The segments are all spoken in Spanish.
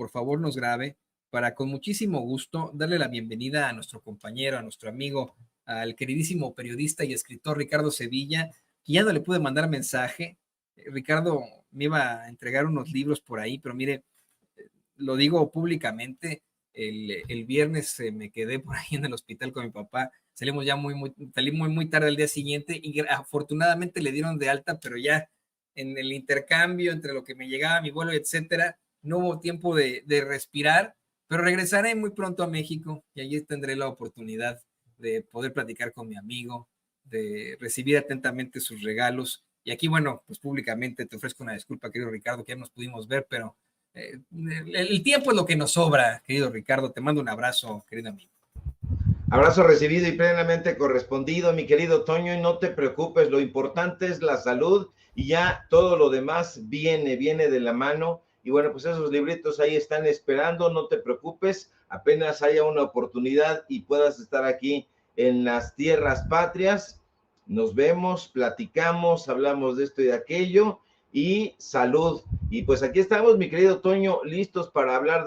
por favor nos grabe para con muchísimo gusto darle la bienvenida a nuestro compañero, a nuestro amigo, al queridísimo periodista y escritor Ricardo Sevilla, que ya no le pude mandar mensaje. Ricardo me iba a entregar unos libros por ahí, pero mire, lo digo públicamente, el viernes me quedé por ahí en el hospital con mi papá, salimos ya salí muy tarde el día siguiente y afortunadamente le dieron de alta, pero ya en el intercambio entre lo que me llegaba, mi vuelo, etcétera, no hubo tiempo de respirar, pero regresaré muy pronto a México y allí tendré la oportunidad de poder platicar con mi amigo, de recibir atentamente sus regalos. Y aquí, bueno, pues públicamente te ofrezco una disculpa, querido Ricardo, que ya nos pudimos ver, pero el tiempo es lo que nos sobra, querido Ricardo. Te mando un abrazo, querido amigo. Abrazo recibido y plenamente correspondido, mi querido Toño, y no te preocupes, lo importante es la salud y ya todo lo demás viene de la mano. Y bueno, pues esos libritos ahí están esperando, no te preocupes, apenas haya una oportunidad y puedas estar aquí en las tierras patrias, nos vemos, platicamos, hablamos de esto y de aquello, y salud. Y pues aquí estamos, mi querido Toño, listos para hablar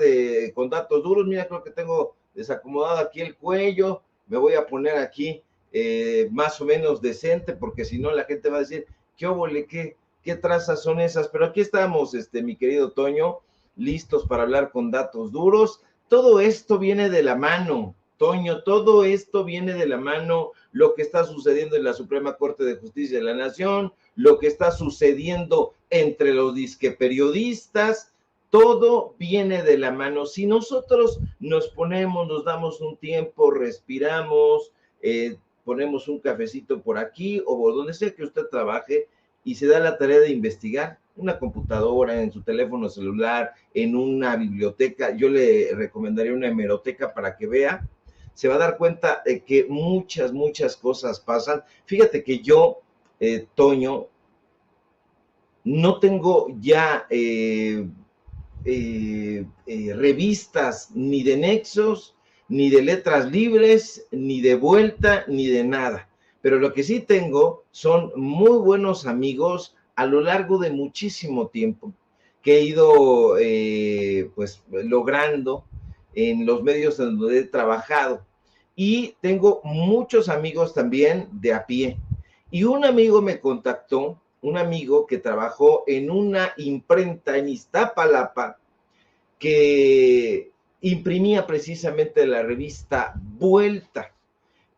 con datos duros. Mira, creo que tengo desacomodado aquí el cuello, me voy a poner aquí más o menos decente, porque si no la gente va a decir, qué óvole, qué trazas son esas, pero aquí estamos, mi querido Toño, listos para hablar con datos duros. Todo esto viene de la mano, Toño, todo esto viene de la mano, lo que está sucediendo en la Suprema Corte de Justicia de la Nación, lo que está sucediendo entre los disque periodistas, todo viene de la mano. Si nosotros nos ponemos, nos damos un tiempo, respiramos, ponemos un cafecito por aquí o por donde sea que usted trabaje y se da la tarea de investigar, una computadora, en su teléfono celular, en una biblioteca, yo le recomendaría una hemeroteca para que vea, se va a dar cuenta de que muchas cosas pasan. Fíjate que yo, Toño, no tengo ya revistas ni de Nexos, ni de Letras Libres, ni de Vuelta, ni de nada. Pero lo que sí tengo son muy buenos amigos a lo largo de muchísimo tiempo que he ido pues logrando en los medios en donde he trabajado. Y tengo muchos amigos también de a pie. Y un amigo me contactó, un amigo que trabajó en una imprenta en Iztapalapa, que imprimía precisamente la revista Vuelta,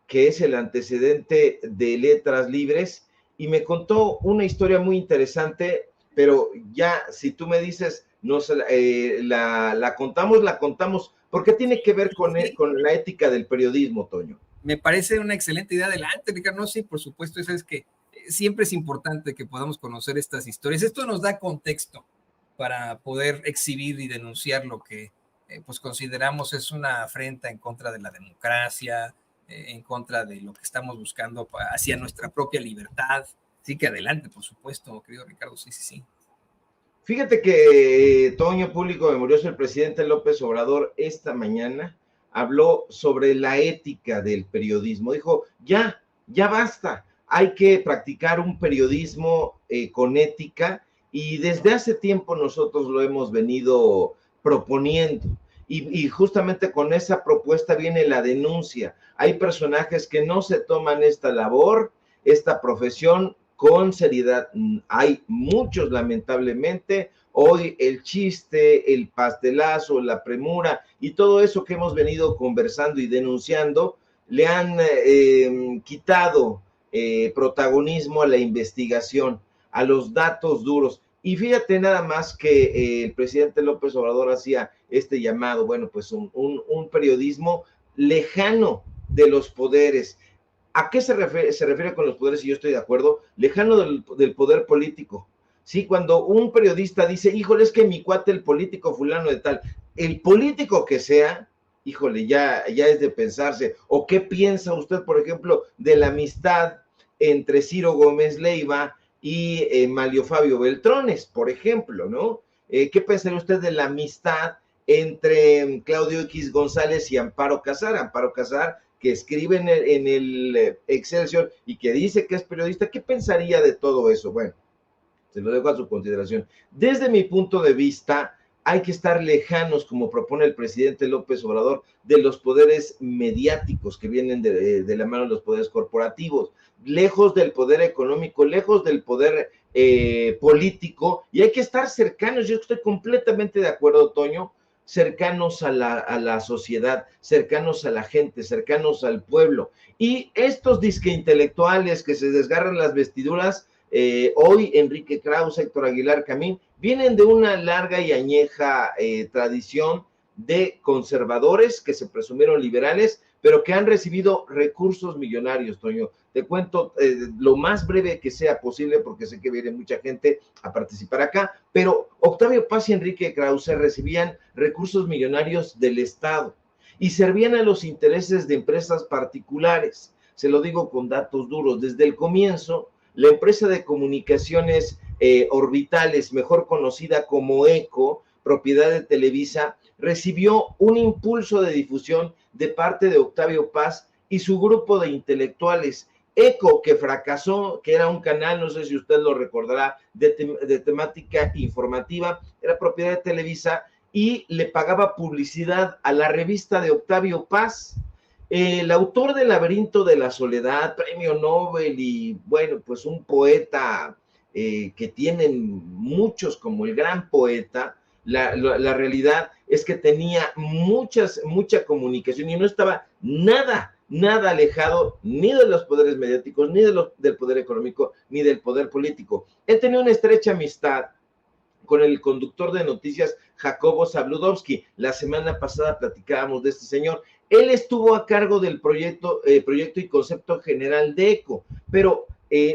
que es el antecedente de Letras Libres, y me contó una historia muy interesante, pero ya si tú me dices, la contamos, porque tiene que ver con la ética del periodismo, Toño. Me parece una excelente idea. Adelante, Ricardo. No, sí, por supuesto, eso es que siempre es importante que podamos conocer estas historias. Esto nos da contexto para poder exhibir y denunciar lo que pues consideramos es una afrenta en contra de la democracia, en contra de lo que estamos buscando hacia nuestra propia libertad. Sí, que adelante, por supuesto, querido Ricardo. Sí. Fíjate que Toño, público memorioso, el presidente López Obrador esta mañana habló sobre la ética del periodismo. Dijo, ya basta, hay que practicar un periodismo con ética, y desde hace tiempo nosotros lo hemos venido proponiendo. Y justamente con esa propuesta viene la denuncia. Hay personajes que no se toman esta labor, esta profesión, con seriedad. Hay muchos, lamentablemente. Hoy el chiste, el pastelazo, la premura y todo eso que hemos venido conversando y denunciando le han quitado protagonismo a la investigación, a los datos duros. Y fíjate nada más que el presidente López Obrador hacía este llamado, bueno, pues un periodismo lejano de los poderes. ¿A qué se refiere con los poderes? Y yo estoy de acuerdo, lejano del poder político. Sí, cuando un periodista dice, híjole, es que mi cuate, el político fulano de tal, el político que sea, híjole, ya es de pensarse. ¿O qué piensa usted, por ejemplo, de la amistad entre Ciro Gómez Leiva y Manlio Fabio Beltrones, por ejemplo, ¿no? ¿Qué pensaría usted de la amistad entre Claudio X González y Amparo Casar? Amparo Casar, que escribe en el Excelsior y que dice que es periodista. ¿Qué pensaría de todo eso? Bueno, se lo dejo a su consideración. Desde mi punto de vista, hay que estar lejanos, como propone el presidente López Obrador, de los poderes mediáticos que vienen de la mano de los poderes corporativos, lejos del poder económico, lejos del poder político, y hay que estar cercanos. Yo estoy completamente de acuerdo, Toño, cercanos a la sociedad, cercanos a la gente, cercanos al pueblo. Y estos disque intelectuales que se desgarran las vestiduras, hoy Enrique Krause, Héctor Aguilar Camín, vienen de una larga y añeja tradición de conservadores que se presumieron liberales, pero que han recibido recursos millonarios, Toño. Te cuento lo más breve que sea posible, porque sé que viene mucha gente a participar acá, pero Octavio Paz y Enrique Krause recibían recursos millonarios del Estado y servían a los intereses de empresas particulares. Se lo digo con datos duros. Desde el comienzo, la empresa de comunicaciones orbitales, mejor conocida como ECO, propiedad de Televisa, recibió un impulso de difusión de parte de Octavio Paz y su grupo de intelectuales. ECO, que fracasó, que era un canal, no sé si usted lo recordará, de temática informativa, era propiedad de Televisa y le pagaba publicidad a la revista de Octavio Paz. El autor del Laberinto de la Soledad, premio Nobel y bueno, pues un poeta que tienen muchos como el gran poeta, la realidad es que tenía mucha comunicación y no estaba nada alejado ni de los poderes mediáticos, ni del poder económico, ni del poder político. Él tenía una estrecha amistad con el conductor de noticias Jacobo Zabludovsky. La semana pasada platicábamos de este señor. Él estuvo a cargo del proyecto y concepto general de ECO, pero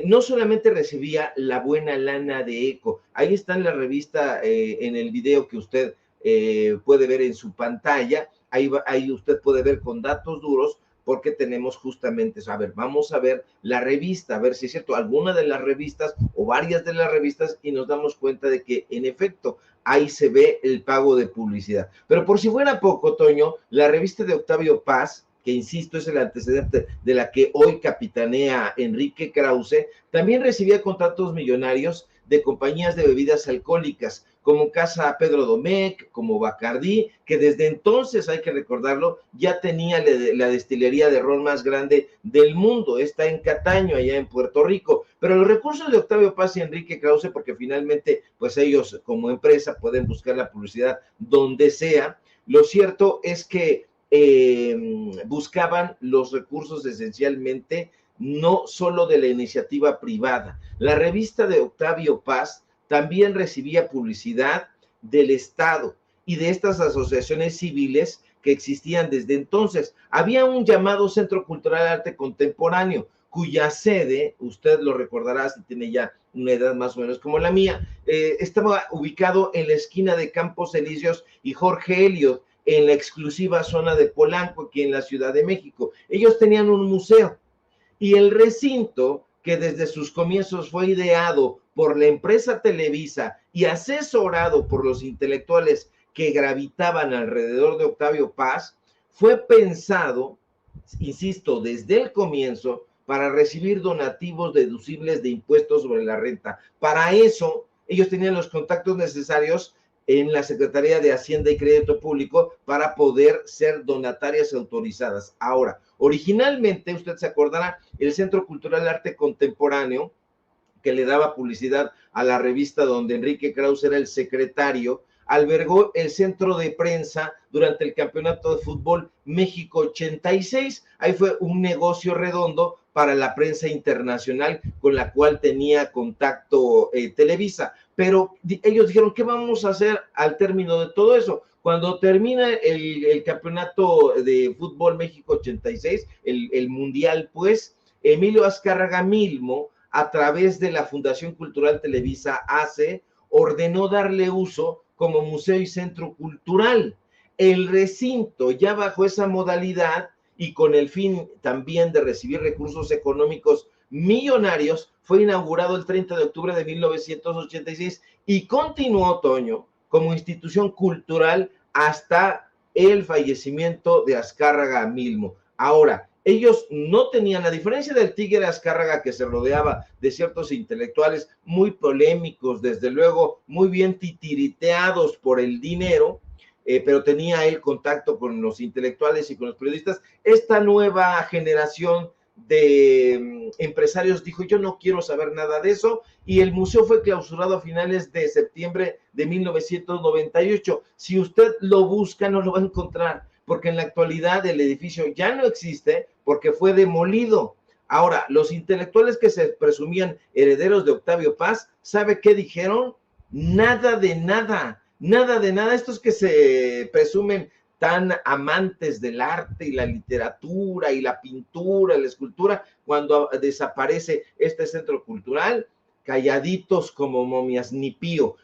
no solamente recibía la buena lana de ECO, ahí está en la revista, en el video que usted puede ver en su pantalla, ahí usted puede ver con datos duros, porque tenemos justamente eso. A ver, vamos a ver la revista, a ver si es cierto, alguna de las revistas o varias de las revistas, y nos damos cuenta de que en efecto ahí se ve el pago de publicidad. Pero por si fuera poco, Toño, la revista de Octavio Paz, que insisto es el antecedente de la que hoy capitanea Enrique Krause, también recibía contratos millonarios de compañías de bebidas alcohólicas, como Casa Pedro Domecq, como Bacardí, que desde entonces, hay que recordarlo, ya tenía la destilería de ron más grande del mundo, está en Cataño, allá en Puerto Rico. Pero los recursos de Octavio Paz y Enrique Krause, porque finalmente, pues ellos como empresa pueden buscar la publicidad donde sea, lo cierto es que buscaban los recursos esencialmente no solo de la iniciativa privada. La revista de Octavio Paz también recibía publicidad del Estado y de estas asociaciones civiles que existían desde entonces. Había un llamado Centro Cultural de Arte Contemporáneo, cuya sede, usted lo recordará si tiene ya una edad más o menos como la mía, estaba ubicado en la esquina de Campos Elíseos y Jorge Eliot, en la exclusiva zona de Polanco, aquí en la Ciudad de México. Ellos tenían un museo y el recinto, que desde sus comienzos fue ideado por la empresa Televisa y asesorado por los intelectuales que gravitaban alrededor de Octavio Paz, fue pensado, insisto, desde el comienzo, para recibir donativos deducibles de impuestos sobre la renta. Para eso, ellos tenían los contactos necesarios en la Secretaría de Hacienda y Crédito Público para poder ser donatarias autorizadas. Ahora, originalmente, usted se acordará, el Centro Cultural de Arte Contemporáneo, que le daba publicidad a la revista donde Enrique Krause era el secretario, albergó el centro de prensa durante el Campeonato de Fútbol México 86. Ahí fue un negocio redondo para la prensa internacional con la cual tenía contacto Televisa. Pero ellos dijeron, ¿qué vamos a hacer al término de todo eso? Cuando termina el Campeonato de Fútbol México 86, el Mundial, pues, Emilio Azcárraga Milmo, a través de la Fundación Cultural Televisa ACE, ordenó darle uso como museo y centro cultural. El recinto, ya bajo esa modalidad y con el fin también de recibir recursos económicos millonarios, fue inaugurado el 30 de octubre de 1986 y continuó, Toño, como institución cultural hasta el fallecimiento de Azcárraga Milmo. Ahora, Ellos no tenían, a diferencia del Tigre Azcárraga, que se rodeaba de ciertos intelectuales muy polémicos, desde luego muy bien titiriteados por el dinero, pero tenía él contacto con los intelectuales y con los periodistas. Esta nueva generación de empresarios dijo: yo no quiero saber nada de eso, y el museo fue clausurado a finales de septiembre de 1998. Si usted lo busca, no lo va a encontrar, porque en la actualidad el edificio ya no existe porque fue demolido. Ahora, los intelectuales que se presumían herederos de Octavio Paz, ¿sabe qué dijeron? Nada de nada, nada de nada. Estos que se presumen tan amantes del arte y la literatura y la pintura, la escultura, cuando desaparece este centro cultural, calladitos como momias, ni pío.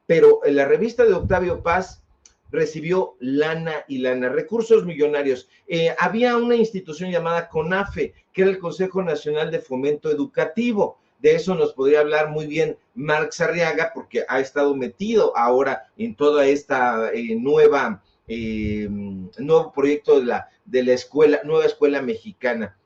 Pero en la revista de Octavio Paz recibió lana y lana, recursos millonarios. Había una institución llamada CONAFE, que era el Consejo Nacional de Fomento Educativo. De eso nos podría hablar muy bien Marx Arriaga, porque ha estado metido ahora en toda esta nuevo proyecto de la escuela, nueva escuela mexicana.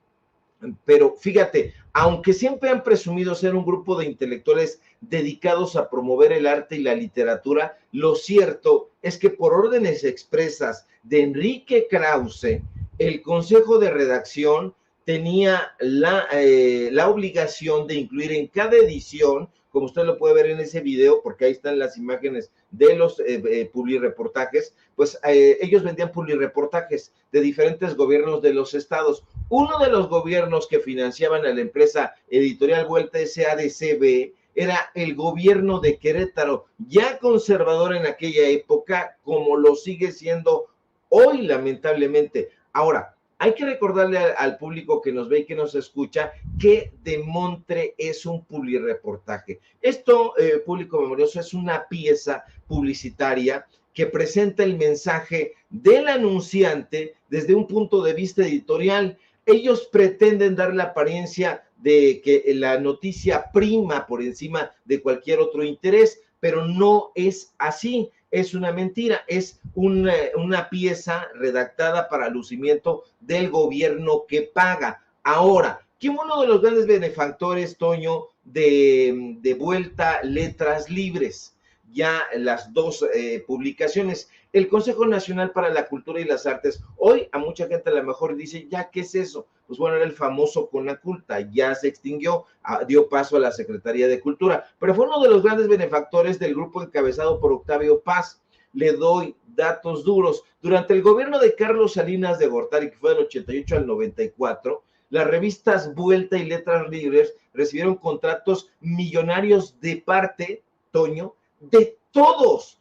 Pero fíjate, aunque siempre han presumido ser un grupo de intelectuales dedicados a promover el arte y la literatura, lo cierto es que por órdenes expresas de Enrique Krause, el Consejo de Redacción tenía la obligación de incluir en cada edición, como usted lo puede ver en ese video, porque ahí están las imágenes de los publireportajes, pues ellos vendían publireportajes de diferentes gobiernos de los estados. Uno de los gobiernos que financiaban a la empresa editorial Vuelta SADCB era el gobierno de Querétaro, ya conservador en aquella época, como lo sigue siendo hoy, lamentablemente. Ahora, hay que recordarle al público que nos ve y que nos escucha que Demontre es un publireportaje. Esto, público memorioso, es una pieza publicitaria que presenta el mensaje del anunciante desde un punto de vista editorial. Ellos pretenden dar la apariencia de que la noticia prima por encima de cualquier otro interés, pero no es así. Es una mentira, es una pieza redactada para lucimiento del gobierno que paga. Ahora, ¿quién fue uno de los grandes benefactores, Toño, de Vuelta Letras Libres? Ya las dos publicaciones, el Consejo Nacional para la Cultura y las Artes. Hoy a mucha gente a lo mejor dice: ¿ya qué es eso? Pues bueno, era el famoso Conaculta, ya se extinguió, dio paso a la Secretaría de Cultura, pero fue uno de los grandes benefactores del grupo encabezado por Octavio Paz. Le doy datos duros. Durante el gobierno de Carlos Salinas de Gortari, que fue del 88 al 94, las revistas Vuelta y Letras Libres recibieron contratos millonarios de parte, Toño, de todos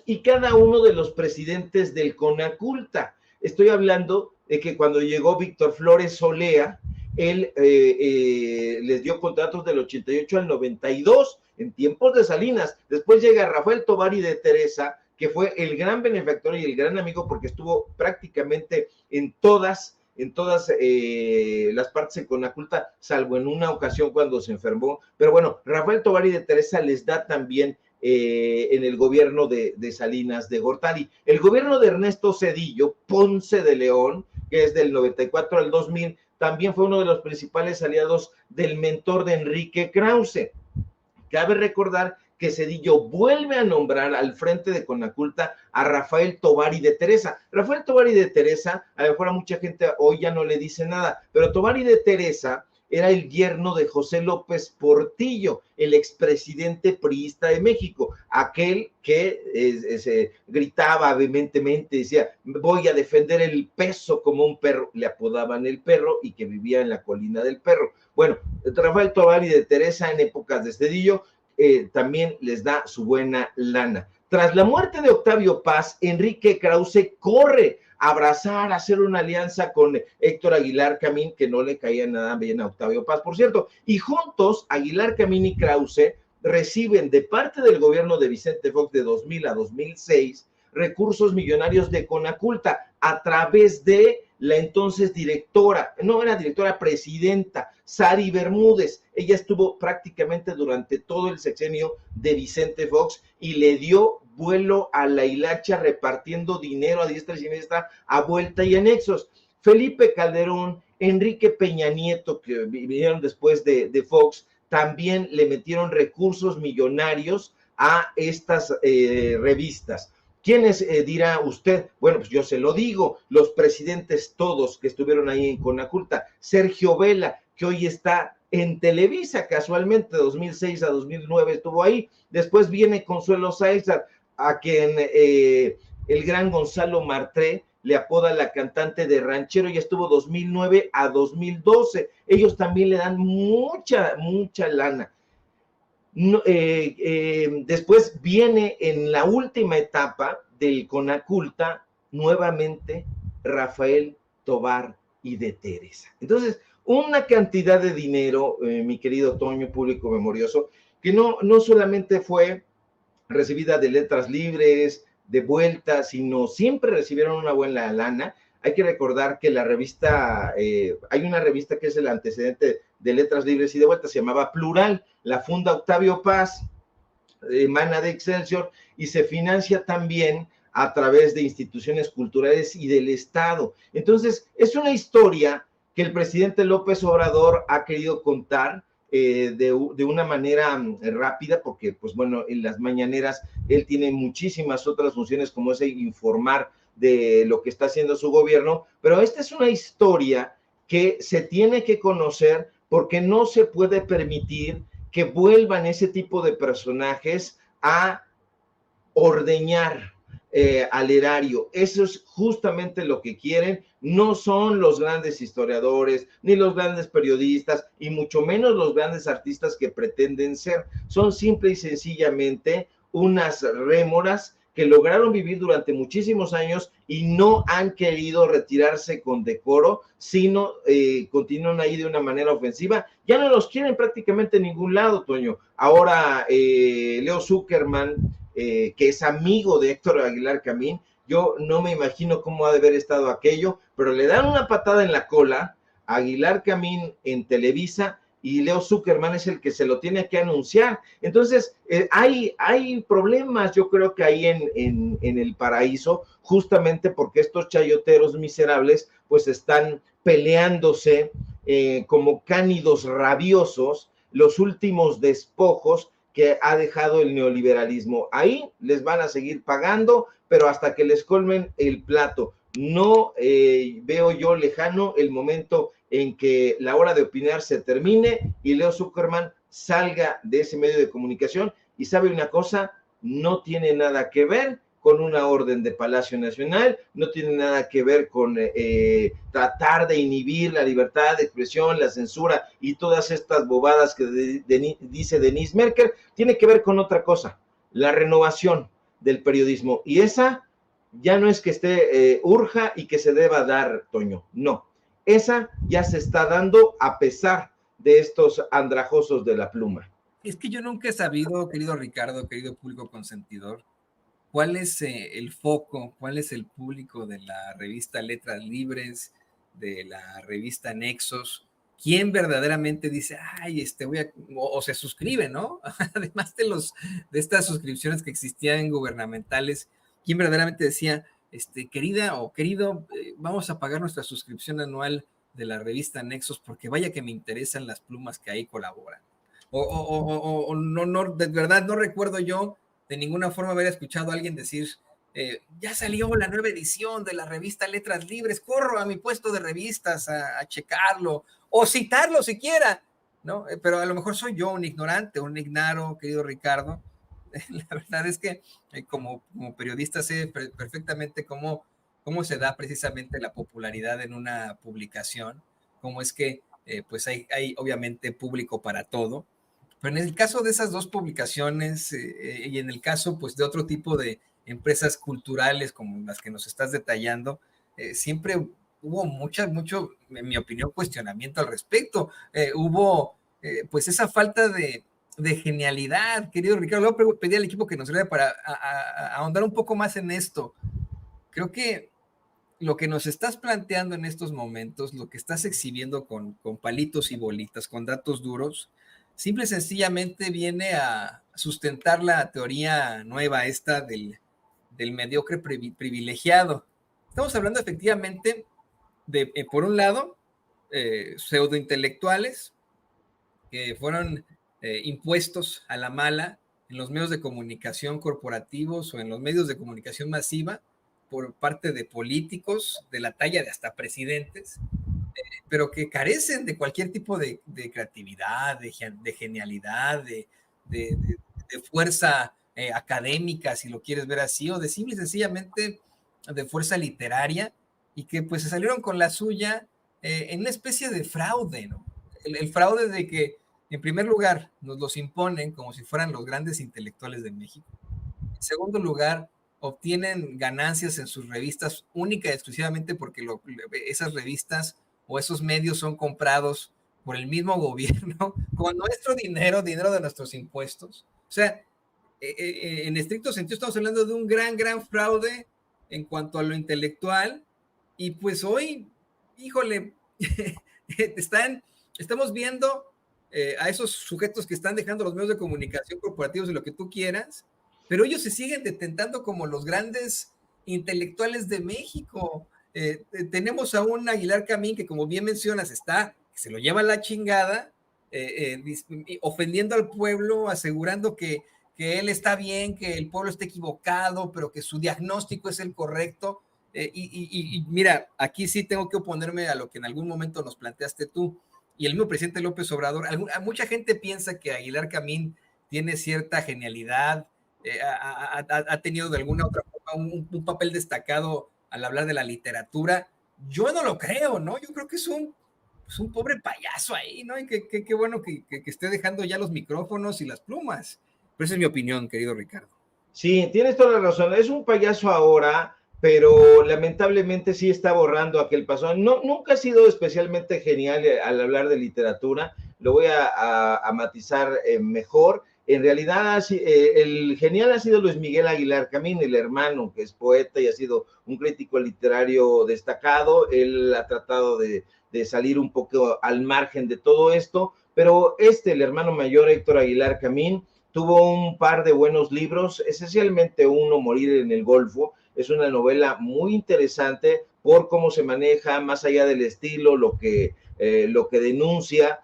y cada uno de los presidentes del Conaculta. Estoy hablando de que cuando llegó Víctor Flores Olea, él les dio contratos del 88 al 92, en tiempos de Salinas. Después llega Rafael Tovar de Teresa, que fue el gran benefactor y el gran amigo, porque estuvo prácticamente en todas las partes en Conaculta, salvo en una ocasión cuando se enfermó. Pero bueno, Rafael Tovar de Teresa les da también en el gobierno de Salinas de Gortari. El gobierno de Ernesto Zedillo Ponce de León, que es del 94 al 2000, también fue uno de los principales aliados del mentor de Enrique Krause. Cabe recordar que Zedillo vuelve a nombrar al frente de Conaculta a Rafael Tovar de Teresa. Rafael Tovar de Teresa, a lo mejor a mucha gente hoy ya no le dice nada, pero Tovar de Teresa era el yerno de José López Portillo, el expresidente priista de México, aquel que se gritaba vehementemente, decía: voy a defender el peso como un perro, le apodaban el perro, y que vivía en la colina del perro. Bueno, Rafael Tovar de Teresa en épocas de Zedillo también les da su buena lana. Tras la muerte de Octavio Paz, Enrique Krause corre a abrazar, a hacer una alianza con Héctor Aguilar Camín, que no le caía nada bien a Octavio Paz, por cierto, y juntos Aguilar Camín y Krause reciben de parte del gobierno de Vicente Fox de 2000 a 2006 recursos millonarios de Conaculta a través de la entonces directora, no era directora, presidenta, Sari Bermúdez. Ella estuvo prácticamente durante todo el sexenio de Vicente Fox y le dio vuelo a la hilacha repartiendo dinero a diestra y siniestra, a vuelta y anexos. Felipe Calderón, Enrique Peña Nieto, que vinieron después de Fox, también le metieron recursos millonarios a estas revistas. ¿Quiénes dirá usted? Bueno, pues yo se lo digo, los presidentes todos que estuvieron ahí en Conaculta, Sergio Vela, que hoy está en Televisa, casualmente, de 2006 a 2009 estuvo ahí, después viene Consuelo Sáizar, a quien el gran Gonzalo Martré le apoda la cantante de ranchero, y estuvo 2009 a 2012, ellos también le dan mucha lana. No, después viene en la última etapa del Conaculta nuevamente Rafael Tobar y de Teresa. Entonces, una cantidad de dinero, mi querido Toño, público memorioso, que no solamente fue recibida de letras libres, de vuelta, sino siempre recibieron una buena lana. Hay que recordar que la revista, hay una revista que es el antecedente de Letras Libres y de Vuelta, se llamaba Plural, la funda Octavio Paz, emana de Excelsior y se financia también a través de instituciones culturales y del Estado. Entonces, es una historia que el presidente López Obrador ha querido contar de una manera rápida, porque, pues bueno, en las mañaneras él tiene muchísimas otras funciones, como es informar de lo que está haciendo su gobierno, pero esta es una historia que se tiene que conocer porque no se puede permitir que vuelvan ese tipo de personajes a ordeñar al erario. Eso es justamente lo que quieren. No son los grandes historiadores, ni los grandes periodistas, y mucho menos los grandes artistas que pretenden ser. Son simple y sencillamente unas rémoras que lograron vivir durante muchísimos años y no han querido retirarse con decoro, sino continúan ahí de una manera ofensiva. Ya no los quieren prácticamente en ningún lado, Toño. Ahora Leo Zuckerman, que es amigo de Héctor Aguilar Camín, yo no me imagino cómo ha de haber estado aquello, pero le dan una patada en la cola a Aguilar Camín en Televisa, y Leo Zuckerman es el que se lo tiene que anunciar. Entonces, hay problemas, yo creo que ahí en el paraíso, justamente porque estos chayoteros miserables, pues están peleándose como cánidos rabiosos los últimos despojos que ha dejado el neoliberalismo. Ahí les van a seguir pagando, pero hasta que les colmen el plato. No veo yo lejano el momento en que la hora de opinar se termine y Leo Zuckerman salga de ese medio de comunicación. Y sabe una cosa, no tiene nada que ver con una orden de Palacio Nacional, no tiene nada que ver con tratar de inhibir la libertad de expresión, la censura y todas estas bobadas que dice Denise Merkel. Tiene que ver con otra cosa, la renovación del periodismo, y esa ya no es que esté urja y que se deba dar, Toño, no, esa ya se está dando a pesar de estos andrajosos de la pluma. Es que yo nunca he sabido, querido Ricardo, querido público consentidor, cuál es el foco, cuál es el público de la revista Letras Libres, de la revista Nexos, quién verdaderamente dice, ay, voy a, o se suscribe, ¿no? Además de estas suscripciones que existían gubernamentales, quién verdaderamente decía, querida o querido, vamos a pagar nuestra suscripción anual de la revista Nexos porque vaya que me interesan las plumas que ahí colaboran. O no, de verdad no recuerdo yo de ninguna forma haber escuchado a alguien decir, ya salió la nueva edición de la revista Letras Libres, corro a mi puesto de revistas a checarlo, o citarlo siquiera, ¿no? Pero a lo mejor soy yo un ignorante, un ignaro, querido Ricardo. La verdad es que como periodista sé perfectamente cómo se da precisamente la popularidad en una publicación, cómo es que pues hay obviamente público para todo. Pero en el caso de esas dos publicaciones y en el caso pues de otro tipo de empresas culturales como las que nos estás detallando, siempre hubo mucho, en mi opinión, cuestionamiento al respecto. Hubo pues esa falta de genialidad, querido Ricardo. Luego pedí al equipo que nos ayude para ahondar un poco más en esto. Creo que lo que nos estás planteando en estos momentos, lo que estás exhibiendo con palitos y bolitas, con datos duros, simple y sencillamente viene a sustentar la teoría nueva esta del mediocre privilegiado. Estamos hablando efectivamente por un lado, pseudointelectuales que fueron impuestos a la mala en los medios de comunicación corporativos o en los medios de comunicación masiva por parte de políticos de la talla de hasta presidentes, pero que carecen de cualquier tipo de creatividad, de genialidad, de fuerza académica, si lo quieres ver así, o de simple y sencillamente de fuerza literaria, y que pues se salieron con la suya en una especie de fraude, ¿no? El fraude de que, en primer lugar, nos los imponen como si fueran los grandes intelectuales de México. En segundo lugar, obtienen ganancias en sus revistas única y exclusivamente porque esas revistas o esos medios son comprados por el mismo gobierno con nuestro dinero, dinero de nuestros impuestos. O sea, en estricto sentido estamos hablando de un gran fraude en cuanto a lo intelectual, y pues hoy, híjole, estamos viendo a esos sujetos que están dejando los medios de comunicación corporativos y lo que tú quieras, pero ellos se siguen detentando como los grandes intelectuales de México. Tenemos a un Aguilar Camín que, como bien mencionas, se lo lleva a la chingada, ofendiendo al pueblo, asegurando que él está bien, que el pueblo está equivocado, pero que su diagnóstico es el correcto. Y mira, aquí sí tengo que oponerme a lo que en algún momento nos planteaste tú y el mismo presidente López Obrador. Mucha gente piensa que Aguilar Camín tiene cierta genialidad, ha tenido de alguna otra forma un papel destacado al hablar de la literatura. Yo no lo creo, ¿no? Yo creo que es un pobre payaso ahí, ¿no? Y qué bueno que esté dejando ya los micrófonos y las plumas. Pero esa es mi opinión, querido Ricardo. Sí, tienes toda la razón. Es un payaso ahora, pero lamentablemente sí está borrando aquel pasado. No, nunca ha sido especialmente genial al hablar de literatura. Lo voy a matizar mejor. En realidad, el genial ha sido Luis Miguel Aguilar Camín, el hermano, que es poeta y ha sido un crítico literario destacado. Él ha tratado de salir un poco al margen de todo esto, pero el hermano mayor, Héctor Aguilar Camín, tuvo un par de buenos libros, esencialmente uno, Morir en el Golfo. Es una novela muy interesante por cómo se maneja, más allá del estilo, lo que denuncia,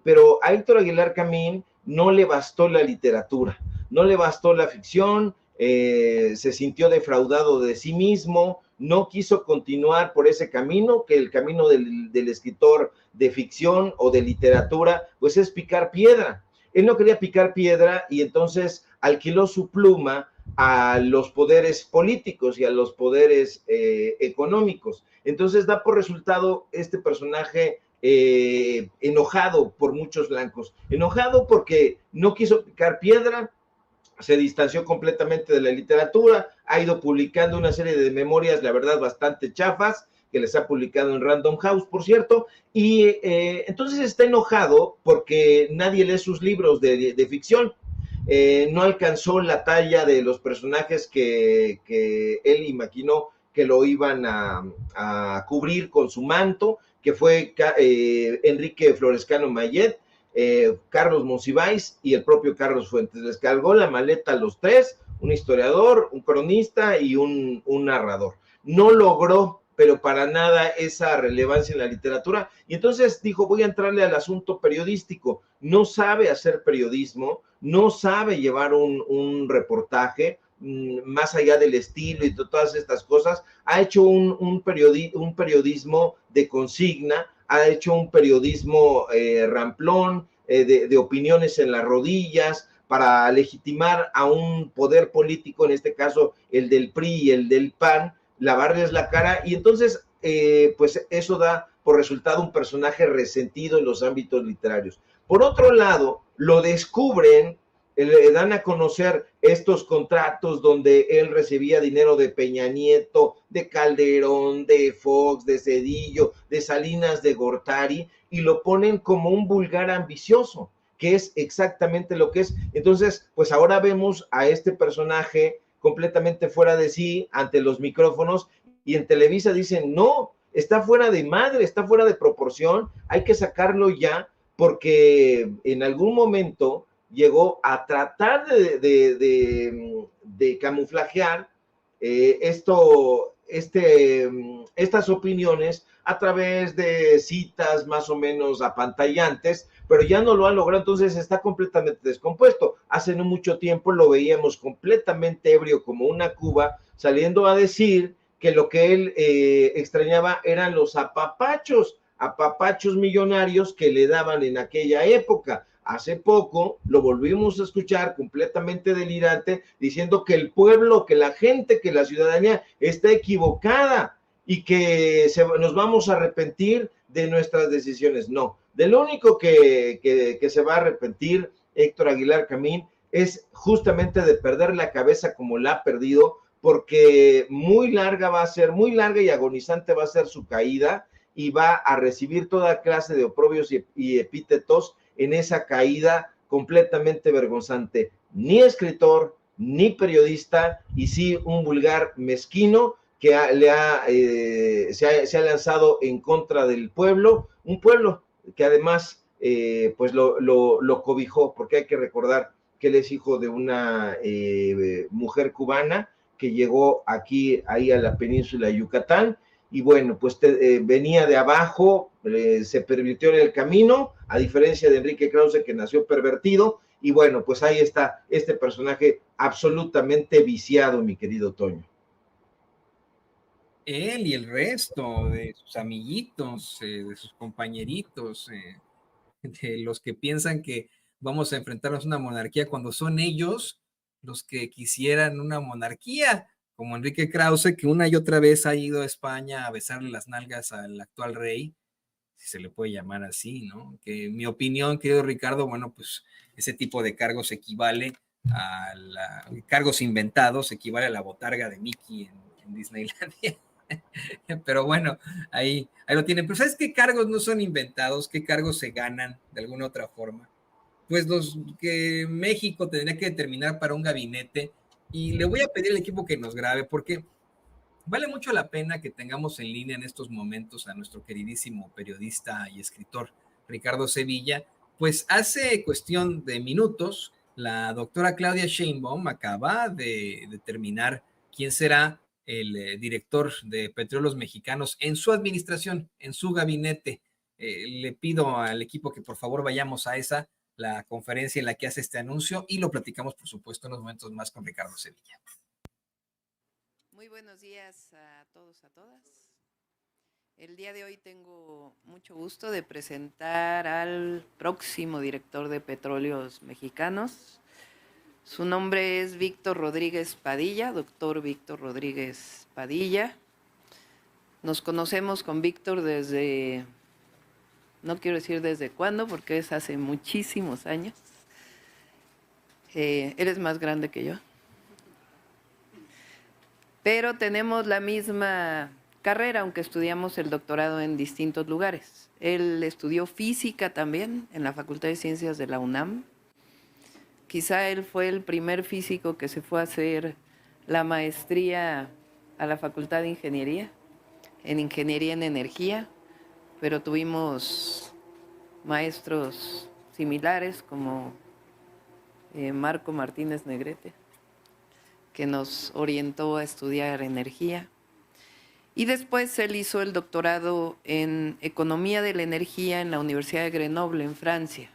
pero a Héctor Aguilar Camín no le bastó la literatura, no le bastó la ficción, se sintió defraudado de sí mismo, no quiso continuar por ese camino, que el camino del escritor de ficción o de literatura, pues es picar piedra. Él no quería picar piedra y entonces alquiló su pluma a los poderes políticos y a los poderes económicos. Entonces da por resultado este personaje enojado por muchos blancos, enojado porque no quiso picar piedra, se distanció completamente de la literatura, ha ido publicando una serie de memorias, la verdad, bastante chafas, que les ha publicado en Random House, por cierto, y entonces está enojado porque nadie lee sus libros de ficción. No alcanzó la talla de los personajes que él imaginó que lo iban a cubrir con su manto, que fue Enrique Florescano Mayet, Carlos Monsiváis y el propio Carlos Fuentes. Les cargó la maleta a los tres, un historiador, un cronista y un narrador. No logró, pero para nada, esa relevancia en la literatura, y entonces dijo, voy a entrarle al asunto periodístico. No sabe hacer periodismo, no sabe llevar un reportaje, más allá del estilo y de todas estas cosas. Ha hecho un periodismo de consigna, ha hecho un periodismo ramplón, de opiniones en las rodillas, para legitimar a un poder político, en este caso el del PRI y el del PAN, lavarles la cara, y entonces pues eso da por resultado un personaje resentido en los ámbitos literarios. Por otro lado, lo descubren, le dan a conocer estos contratos donde él recibía dinero de Peña Nieto, de Calderón, de Fox, de Zedillo, de Salinas de Gortari, y lo ponen como un vulgar ambicioso, que es exactamente lo que es. Entonces, pues ahora vemos a este personaje completamente fuera de sí ante los micrófonos, y en Televisa dicen, no, está fuera de madre, está fuera de proporción, hay que sacarlo ya, porque en algún momento llegó a tratar de camuflajear estas opiniones a través de citas más o menos apantallantes, pero ya no lo ha logrado, entonces está completamente descompuesto. Hace no mucho tiempo lo veíamos completamente ebrio como una cuba, saliendo a decir que lo que él extrañaba eran los apapachos millonarios que le daban en aquella época. Hace poco lo volvimos a escuchar completamente delirante diciendo que el pueblo, que la gente, que la ciudadanía está equivocada y que nos vamos a arrepentir de nuestras decisiones. No, de lo único que se va a arrepentir Héctor Aguilar Camín es justamente de perder la cabeza como la ha perdido, porque muy larga va a ser, muy larga y agonizante va a ser su caída, y va a recibir toda clase de oprobios y epítetos en esa caída completamente vergonzante. Ni escritor, ni periodista, y sí un vulgar mezquino que se ha lanzado en contra del pueblo, un pueblo que además pues lo cobijó, porque hay que recordar que él es hijo de una mujer cubana que llegó aquí, ahí a la península de Yucatán, y bueno, pues venía de abajo, se pervirtió en el camino, a diferencia de Enrique Krause, que nació pervertido, y bueno, pues ahí está este personaje absolutamente viciado, mi querido Toño. Él y el resto de sus amiguitos, de sus compañeritos, de los que piensan que vamos a enfrentarnos a una monarquía cuando son ellos los que quisieran una monarquía, como Enrique Krause, que una y otra vez ha ido a España a besarle las nalgas al actual rey, si se le puede llamar así, ¿no? Que en mi opinión, querido Ricardo, bueno, pues ese tipo de cargos equivale cargos inventados, equivale a la botarga de Mickey en Disneylandia. Pero bueno, ahí lo tienen. Pero ¿sabes qué cargos no son inventados? ¿Qué cargos se ganan de alguna otra forma? Pues los que México tendría que determinar para un gabinete. Y le voy a pedir al equipo que nos grabe, porque vale mucho la pena que tengamos en línea en estos momentos a nuestro queridísimo periodista y escritor Ricardo Sevilla. Pues hace cuestión de minutos, la doctora Claudia Sheinbaum acaba de determinar quién será el director de Petróleos Mexicanos en su administración, en su gabinete. Le pido al equipo que por favor vayamos a la conferencia en la que hace este anuncio, y lo platicamos, por supuesto, en unos momentos más con Ricardo Sevilla. Muy buenos días a todos, a todas. El día de hoy tengo mucho gusto de presentar al próximo director de Petróleos Mexicanos. Su nombre es Víctor Rodríguez Padilla, doctor Víctor Rodríguez Padilla. Nos conocemos con Víctor desde, no quiero decir desde cuándo, porque es hace muchísimos años. Él es más grande que yo. Pero tenemos la misma carrera, aunque estudiamos el doctorado en distintos lugares. Él estudió física también en la Facultad de Ciencias de la UNAM. Quizá él fue el primer físico que se fue a hacer la maestría a la Facultad de Ingeniería en Energía, pero tuvimos maestros similares como Marco Martínez Negrete, que nos orientó a estudiar energía. Y después él hizo el doctorado en Economía de la Energía en la Universidad de Grenoble, en Francia.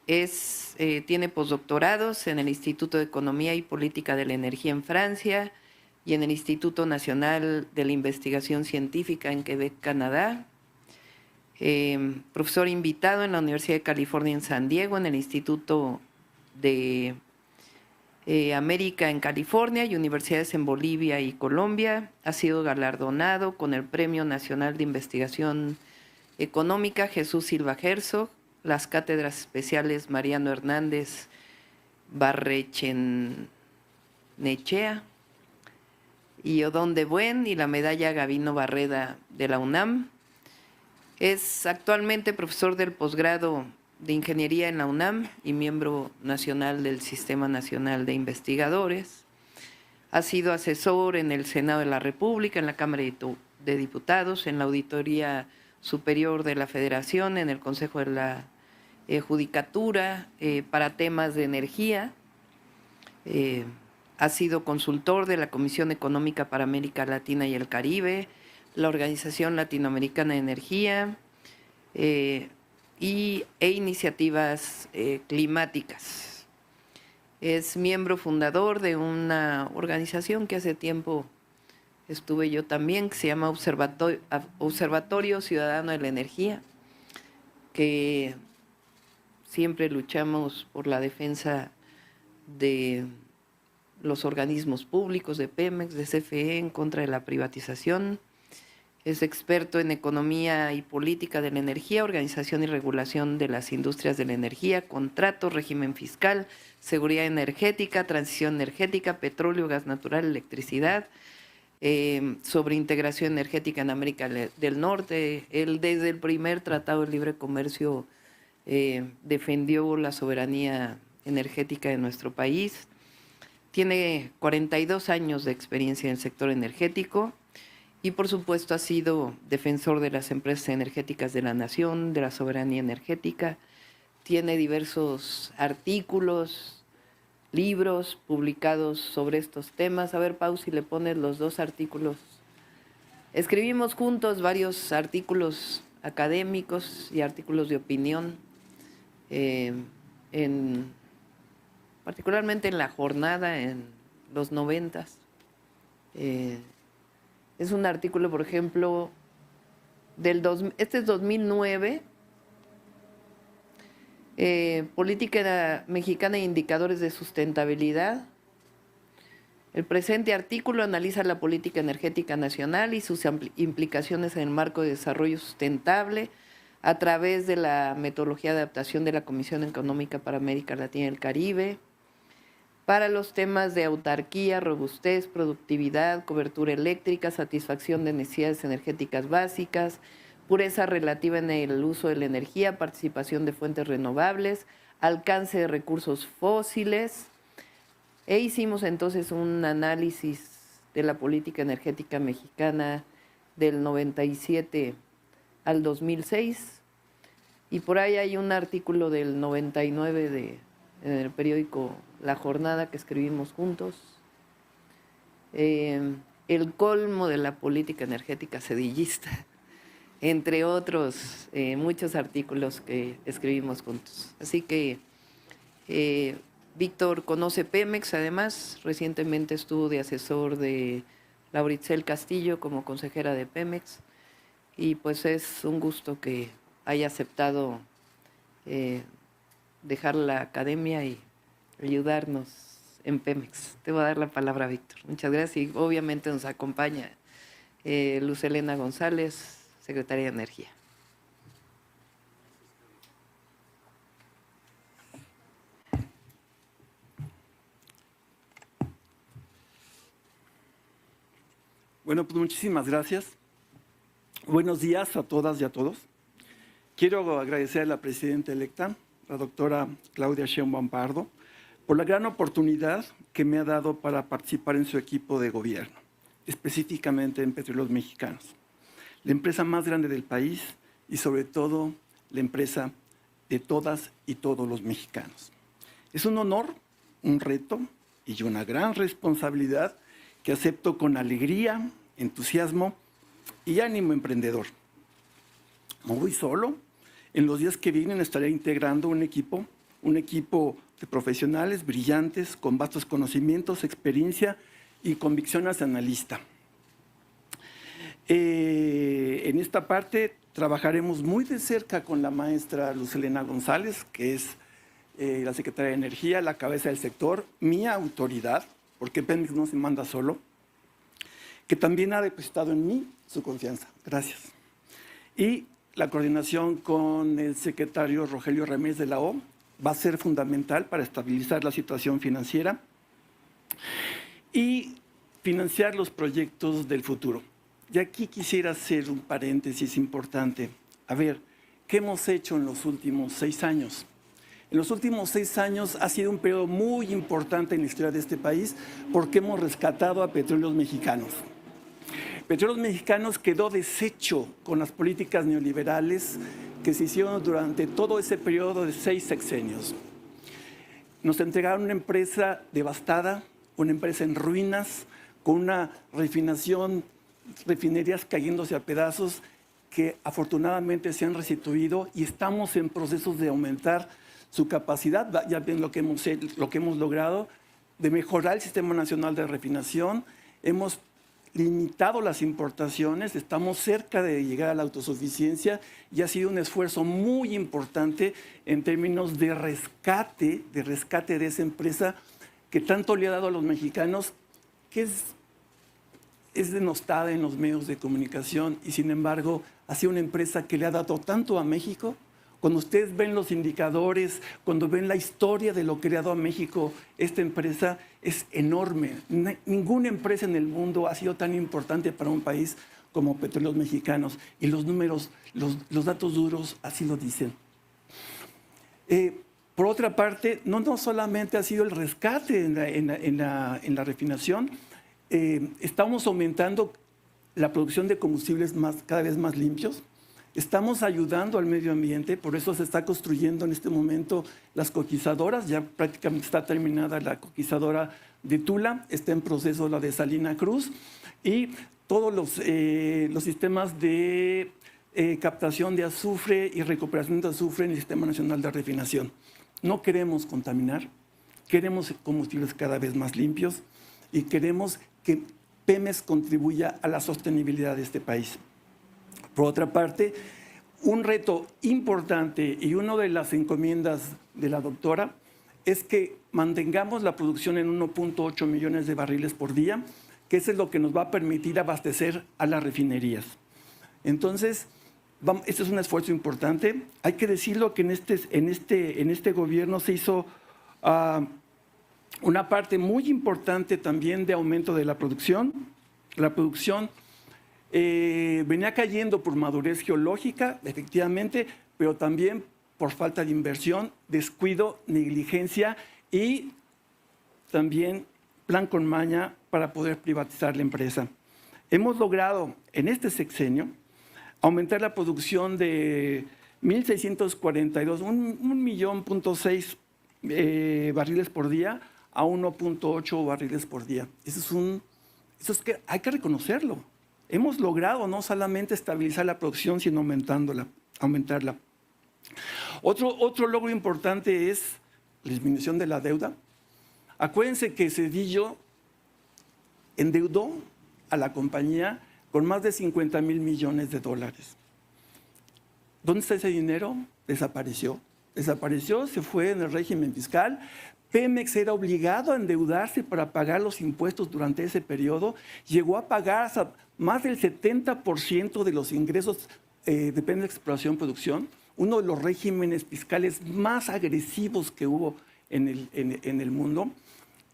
Tiene postdoctorados en el Instituto de Economía y Política de la Energía en Francia y en el Instituto Nacional de la Investigación Científica en Quebec, Canadá. Profesor invitado en la Universidad de California en San Diego, en el Instituto de América en California y universidades en Bolivia y Colombia. Ha sido galardonado con el Premio Nacional de Investigación Económica Jesús Silva Herzog, las cátedras especiales Mariano Hernández Barrechenechea y Odón de Buen, y la medalla Gavino Barreda de la UNAM. Es actualmente profesor del posgrado de Ingeniería en la UNAM y miembro nacional del Sistema Nacional de Investigadores. Ha sido asesor en el Senado de la República, en la Cámara de Diputados, en la Auditoría Superior de la Federación, en el Consejo de la Judicatura para temas de energía. Ha sido consultor de la Comisión Económica para América Latina y el Caribe, la Organización Latinoamericana de Energía e iniciativas climáticas. Es miembro fundador de una organización que hace tiempo estuve yo también, que se llama Observatorio Ciudadano de la Energía, que siempre luchamos por la defensa de los organismos públicos, de Pemex, de CFE, en contra de la privatización. Es experto en economía y política de la energía, organización y regulación de las industrias de la energía, contratos, régimen fiscal, seguridad energética, transición energética, petróleo, gas natural, electricidad, sobre integración energética en América del Norte. Él desde el primer Tratado de Libre Comercio defendió la soberanía energética de nuestro país. Tiene 42 años de experiencia en el sector energético y, por supuesto, ha sido defensor de las empresas energéticas de la nación, de la soberanía energética. Tiene diversos artículos, libros publicados sobre estos temas. A ver, Pau, si le pones los 2 artículos. Escribimos juntos varios artículos académicos y artículos de opinión, particularmente en La Jornada, en los 90s. Es un artículo, por ejemplo, este es 2009, Política Mexicana e Indicadores de Sustentabilidad. El presente artículo analiza la política energética nacional y sus implicaciones en el marco de desarrollo sustentable a través de la metodología de adaptación de la Comisión Económica para América Latina y el Caribe, para los temas de autarquía, robustez, productividad, cobertura eléctrica, satisfacción de necesidades energéticas básicas, pureza relativa en el uso de la energía, participación de fuentes renovables, alcance de recursos fósiles. E hicimos entonces un análisis de la política energética mexicana del 97 al 2006. Y por ahí hay un artículo del 99 en el periódico La Jornada que escribimos juntos. El colmo de la política energética sedillista, entre otros muchos artículos que escribimos juntos. Así que Víctor conoce Pemex, además, recientemente estuvo de asesor de Lauritzel Castillo como consejera de Pemex, y pues es un gusto que haya aceptado dejar la academia y ayudarnos en Pemex. Te voy a dar la palabra, Víctor. Muchas gracias. Y obviamente nos acompaña Luz Helena González, secretaria de Energía. Bueno, pues muchísimas gracias. Buenos días a todas y a todos. Quiero agradecer a la presidenta electa, la doctora Claudia Sheinbaum Pardo, por la gran oportunidad que me ha dado para participar en su equipo de gobierno, específicamente en Petróleos Mexicanos, la empresa más grande del país y sobre todo la empresa de todas y todos los mexicanos. Es un honor, un reto y una gran responsabilidad que acepto con alegría, entusiasmo y ánimo emprendedor. No voy solo. En los días que vienen estaré integrando un equipo de profesionales brillantes con vastos conocimientos, experiencia y convicción nacionalista. En esta parte trabajaremos muy de cerca con la maestra Luz Helena González, que es la secretaria de Energía, la cabeza del sector, mi autoridad, porque Pemex no se manda solo, que también ha depositado en mí su confianza. Gracias. Y la coordinación con el secretario Rogelio Ramírez de la O va a ser fundamental para estabilizar la situación financiera y financiar los proyectos del futuro. Y aquí quisiera hacer un paréntesis importante. A ver, ¿qué hemos hecho en los últimos 6 años? En los últimos 6 años ha sido un periodo muy importante en la historia de este país porque hemos rescatado a Petróleos Mexicanos. Petróleos Mexicanos quedó deshecho con las políticas neoliberales que se hicieron durante todo ese periodo de 6 sexenios. Nos entregaron una empresa devastada, una empresa en ruinas, con una refinerías cayéndose a pedazos que afortunadamente se han restituido y estamos en procesos de aumentar su capacidad. Ya ven lo que hemos logrado, de mejorar el Sistema Nacional de Refinación. Hemos limitado las importaciones, estamos cerca de llegar a la autosuficiencia y ha sido un esfuerzo muy importante en términos de rescate de esa empresa que tanto le ha dado a los mexicanos, que es denostada en los medios de comunicación y sin embargo ha sido una empresa que le ha dado tanto a México. Cuando ustedes ven los indicadores, cuando ven la historia de lo que le ha dado a México, esta empresa es enorme. Ninguna empresa en el mundo ha sido tan importante para un país como Petróleos Mexicanos. Y los números, los datos duros así lo dicen. Por otra parte, no solamente ha sido el rescate en la refinación, estamos aumentando la producción de combustibles cada vez más limpios. Estamos ayudando al medio ambiente, por eso se está construyendo en este momento las coquizadoras. Ya prácticamente está terminada la coquizadora de Tula, está en proceso la de Salina Cruz y todos los sistemas de captación de azufre y recuperación de azufre en el Sistema Nacional de Refinación. No queremos contaminar, queremos combustibles cada vez más limpios y queremos que Pemex contribuya a la sostenibilidad de este país. Por otra parte, un reto importante y una de las encomiendas de la doctora es que mantengamos la producción en 1.8 millones de barriles por día, que eso es lo que nos va a permitir abastecer a las refinerías. Entonces, este es un esfuerzo importante. Hay que decirlo que en este gobierno se hizo una parte muy importante también de aumento de la producción. La producción venía cayendo por madurez geológica, efectivamente, pero también por falta de inversión, descuido, negligencia y también plan con maña para poder privatizar la empresa. Hemos logrado en este sexenio aumentar la producción de 1.642, 1.6 barriles por día a 1.8 barriles por día. Eso es que hay que reconocerlo. Hemos logrado no solamente estabilizar la producción, sino aumentarla. Otro logro importante es la disminución de la deuda. Acuérdense que Zedillo endeudó a la compañía con más de 50,000 millones de dólares. ¿Dónde está ese dinero? Desapareció. Desapareció, se fue en el régimen fiscal. Pemex era obligado a endeudarse para pagar los impuestos durante ese periodo. Llegó a pagar hasta más del 70% de los ingresos de Pemex Exploración y Producción, uno de los regímenes fiscales más agresivos que hubo en el mundo.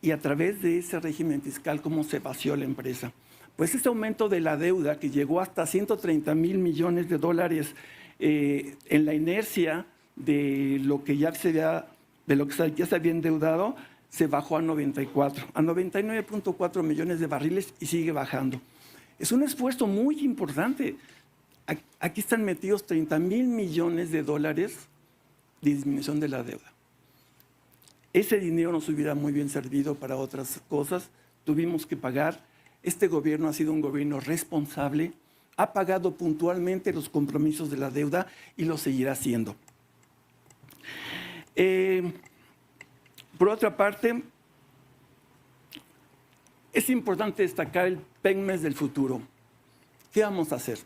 Y a través de ese régimen fiscal, ¿cómo se vació la empresa? Pues ese aumento de la deuda que llegó hasta 130,000 millones de dólares en la inercia de lo que ya se había endeudado, se bajó a 99.4 millones de barriles y sigue bajando. Es un esfuerzo muy importante. Aquí están metidos 30,000 millones de dólares de disminución de la deuda. Ese dinero nos hubiera muy bien servido para otras cosas. Tuvimos que pagar. Este gobierno ha sido un gobierno responsable, ha pagado puntualmente los compromisos de la deuda y lo seguirá haciendo. Por otra parte, es importante destacar el Pemex del futuro. ¿Qué vamos a hacer?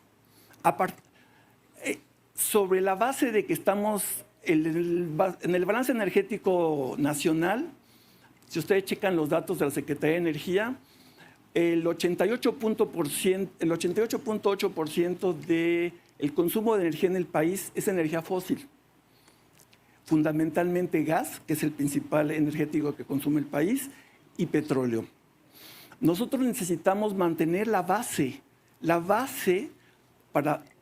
Sobre la base de que estamos en el balance energético nacional, si ustedes checan los datos de la Secretaría de Energía, el 88.8% del consumo de energía en el país es energía fósil. Fundamentalmente gas, que es el principal energético que consume el país, y petróleo. Nosotros necesitamos mantener la base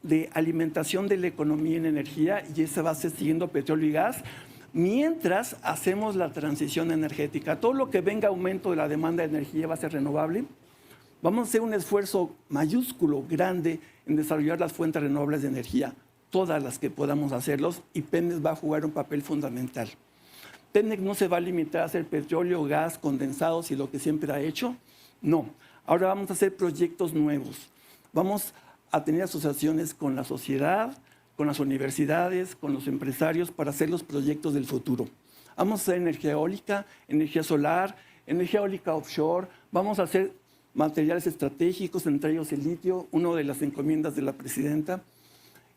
de alimentación de la economía en energía, y esa base siguiendo petróleo y gas, mientras hacemos la transición energética. Todo lo que venga aumento de la demanda de energía va a ser renovable. Vamos a hacer un esfuerzo mayúsculo, grande, en desarrollar las fuentes renovables de energía, todas las que podamos hacerlos, y Pemex va a jugar un papel fundamental. Pemex no se va a limitar a hacer petróleo, gas, condensados y lo que siempre ha hecho. No, ahora vamos a hacer proyectos nuevos. Vamos a tener asociaciones con la sociedad, con las universidades, con los empresarios para hacer los proyectos del futuro. Vamos a hacer energía eólica, energía solar, energía eólica offshore. Vamos a hacer materiales estratégicos, entre ellos el litio, una de las encomiendas de la presidenta,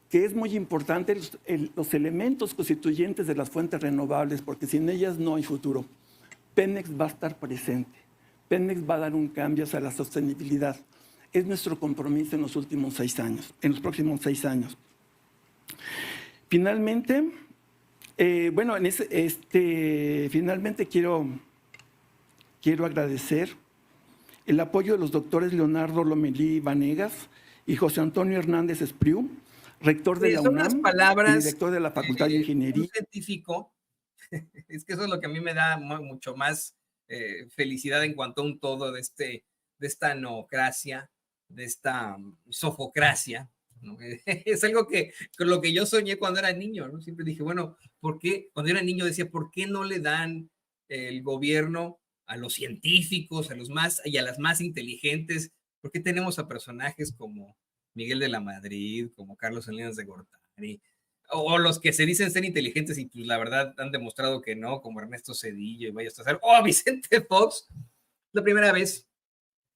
que es muy importante los elementos constituyentes de las fuentes renovables, porque sin ellas no hay futuro. Pemex va a estar presente. Pemex va a dar un cambio hacia la sostenibilidad. Es nuestro compromiso en los últimos 6 años, en los próximos 6 años. Finalmente, finalmente quiero agradecer el apoyo de los doctores Leonardo Lomelí Vanegas y José Antonio Hernández Espriu, rector de la UNAM y director de la Facultad de Ingeniería. Un científico, es que eso es lo que a mí me da mucho más felicidad en cuanto a un todo de esta noocracia, de esta sofocracia, ¿no? Es algo con lo que yo soñé cuando era niño, ¿no? Siempre dije, bueno, ¿por qué? Cuando era niño decía, ¿por qué no le dan el gobierno a los científicos, y a las más inteligentes? ¿Por qué tenemos a personajes como Miguel de la Madrid, como Carlos Salinas de Gortari, o los que se dicen ser inteligentes y pues la verdad han demostrado que no, como Ernesto Zedillo y Valle Astazar, o Vicente Fox? La primera vez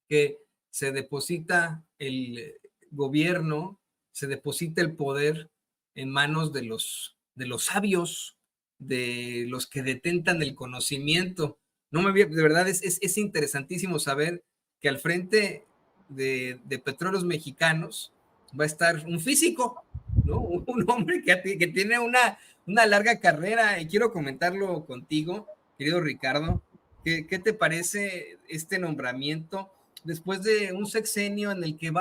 que se deposita el gobierno, se deposita el poder en manos de los sabios, de los que detentan el conocimiento. De verdad es interesantísimo saber que al frente de Petróleos Mexicanos va a estar un físico, ¿no? Un hombre que tiene una larga carrera, y quiero comentarlo contigo, querido Ricardo. ¿Qué te parece este nombramiento después de un sexenio en el que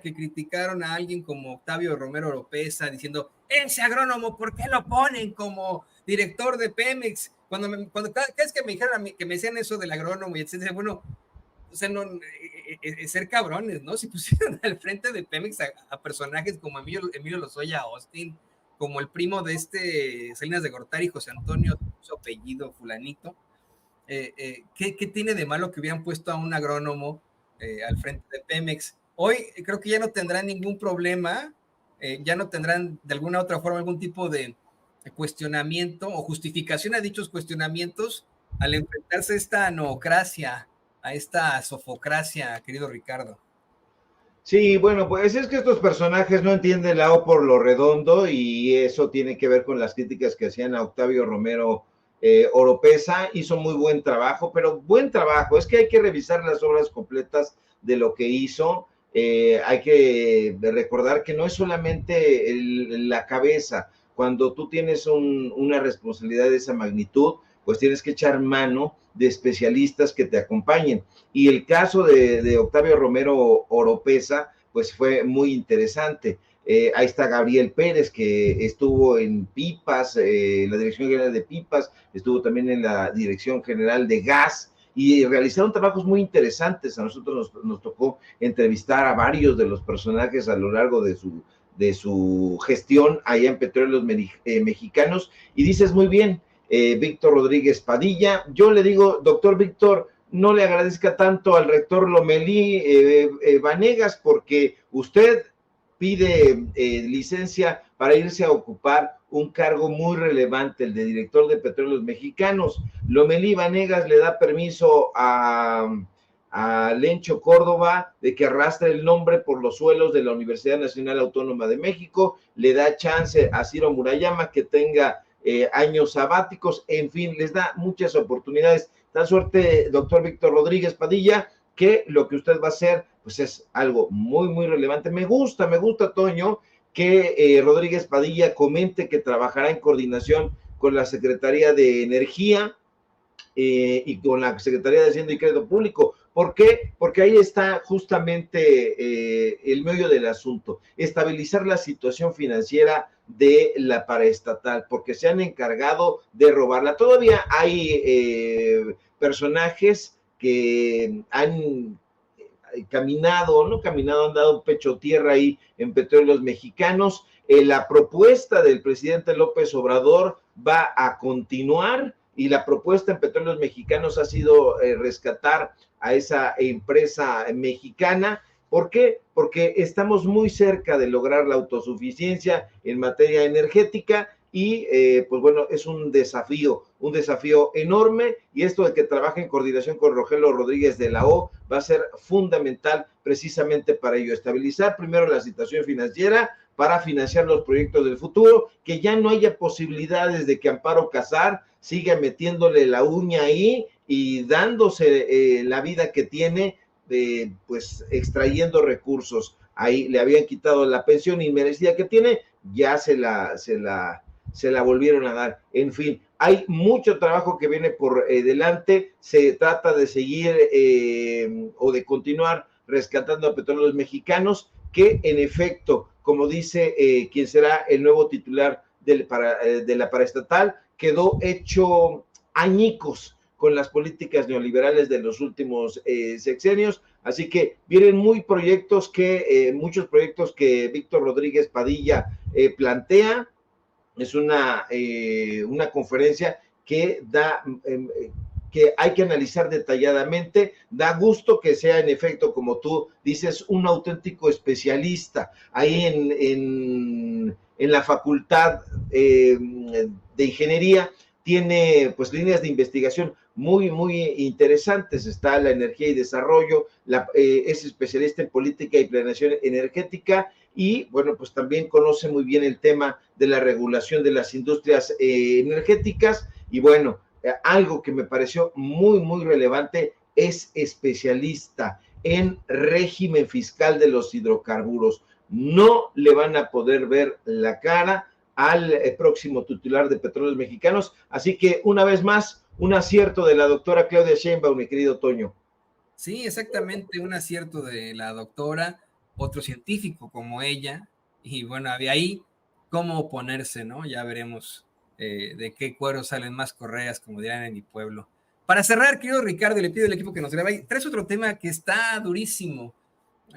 que criticaron a alguien como Octavio Romero Oropesa diciendo, ese agrónomo, ¿por qué lo ponen como director de Pemex? Cada vez que me dijeron que me decían eso del agrónomo y etcétera, bueno, o sea, no, ser cabrones, ¿no? Si pusieron al frente de Pemex a personajes como Emilio Lozoya Austin, como el primo de Salinas de Gortari, José Antonio, su apellido fulanito, ¿qué tiene de malo que hubieran puesto a un agrónomo al frente de Pemex? Hoy creo que ya no tendrán ningún problema, ya no tendrán de alguna otra forma algún tipo de cuestionamiento o justificación a dichos cuestionamientos al enfrentarse a esta noocracia, a esta sofocracia, querido Ricardo. Sí, bueno, pues es que estos personajes no entienden la O por lo redondo, y eso tiene que ver con las críticas que hacían a Octavio Romero Oropesa. Hizo muy buen trabajo, pero buen trabajo, es que hay que revisar las obras completas de lo que hizo. Hay que recordar que no es solamente la cabeza. Cuando tú tienes una responsabilidad de esa magnitud, pues tienes que echar mano de especialistas que te acompañen. Y el caso de Octavio Romero Oropesa, pues fue muy interesante. Ahí está Gabriel Pérez, que estuvo en Pipas, la Dirección General de Pipas, estuvo también en la Dirección General de Gas, y realizaron trabajos muy interesantes. A nosotros nos tocó entrevistar a varios de los personajes a lo largo de su gestión allá en Petróleos Mexicanos, y dices muy bien, Víctor Rodríguez Padilla. Yo le digo, doctor Víctor, no le agradezca tanto al rector Lomelí Vanegas, porque usted pide licencia para irse a ocupar un cargo muy relevante, el de director de Petróleos Mexicanos. Lomelí Vanegas le da permiso a Lencho Córdoba de que arrastre el nombre por los suelos de la Universidad Nacional Autónoma de México, le da chance a Ciro Murayama que tenga años sabáticos, en fin, les da muchas oportunidades. Da suerte, doctor Víctor Rodríguez Padilla, que lo que usted va a hacer, pues es algo muy, muy relevante. Me gusta, Toño, que Rodríguez Padilla comente que trabajará en coordinación con la Secretaría de Energía y con la Secretaría de Hacienda y Crédito Público. ¿Por qué? Porque ahí está justamente el meollo del asunto, estabilizar la situación financiera de la paraestatal, porque se han encargado de robarla. Todavía hay personajes que han han dado pecho tierra ahí en Petróleos Mexicanos. La propuesta del presidente López Obrador va a continuar y la propuesta en Petróleos Mexicanos ha sido rescatar a esa empresa mexicana. ¿Por qué? Porque estamos muy cerca de lograr la autosuficiencia en materia energética y pues bueno, es un desafío enorme, y esto de que trabaje en coordinación con Rogelio Rodríguez de la O va a ser fundamental precisamente para ello, estabilizar primero la situación financiera para financiar los proyectos del futuro, que ya no haya posibilidades de que Amparo Casar siga metiéndole la uña ahí y dándose la vida que tiene, pues extrayendo recursos. Ahí le habían quitado la pensión inmerecida que tiene, ya se la volvieron a dar. En fin, hay mucho trabajo que viene por delante. Se trata de seguir o de continuar rescatando a Petróleos Mexicanos, que en efecto, como dice quien será el nuevo titular de la paraestatal, quedó hecho añicos con las políticas neoliberales de los últimos sexenios. Así que vienen muchos proyectos que Víctor Rodríguez Padilla plantea. Es una conferencia que que hay que analizar detalladamente. Da gusto que sea, en efecto, como tú dices, un auténtico especialista ahí en la Facultad de Ingeniería. Tiene pues líneas de investigación muy interesantes. Está la energía y desarrollo, es especialista en política y planeación energética, y bueno, pues también conoce muy bien el tema de la regulación de las industrias energéticas. Y bueno, algo que me pareció muy relevante, es especialista en régimen fiscal de los hidrocarburos. No le van a poder ver la cara al próximo titular de Petróleos Mexicanos. Así que una vez más, un acierto de la doctora Claudia Sheinbaum, mi querido Toño. Sí, exactamente, un acierto de la doctora, otro científico como ella, y bueno, había ahí cómo oponerse, ¿no? Ya veremos de qué cuero salen más correas, como dirán en mi pueblo. Para cerrar, querido Ricardo, le pido al equipo que nos grabe, traes otro tema que está durísimo.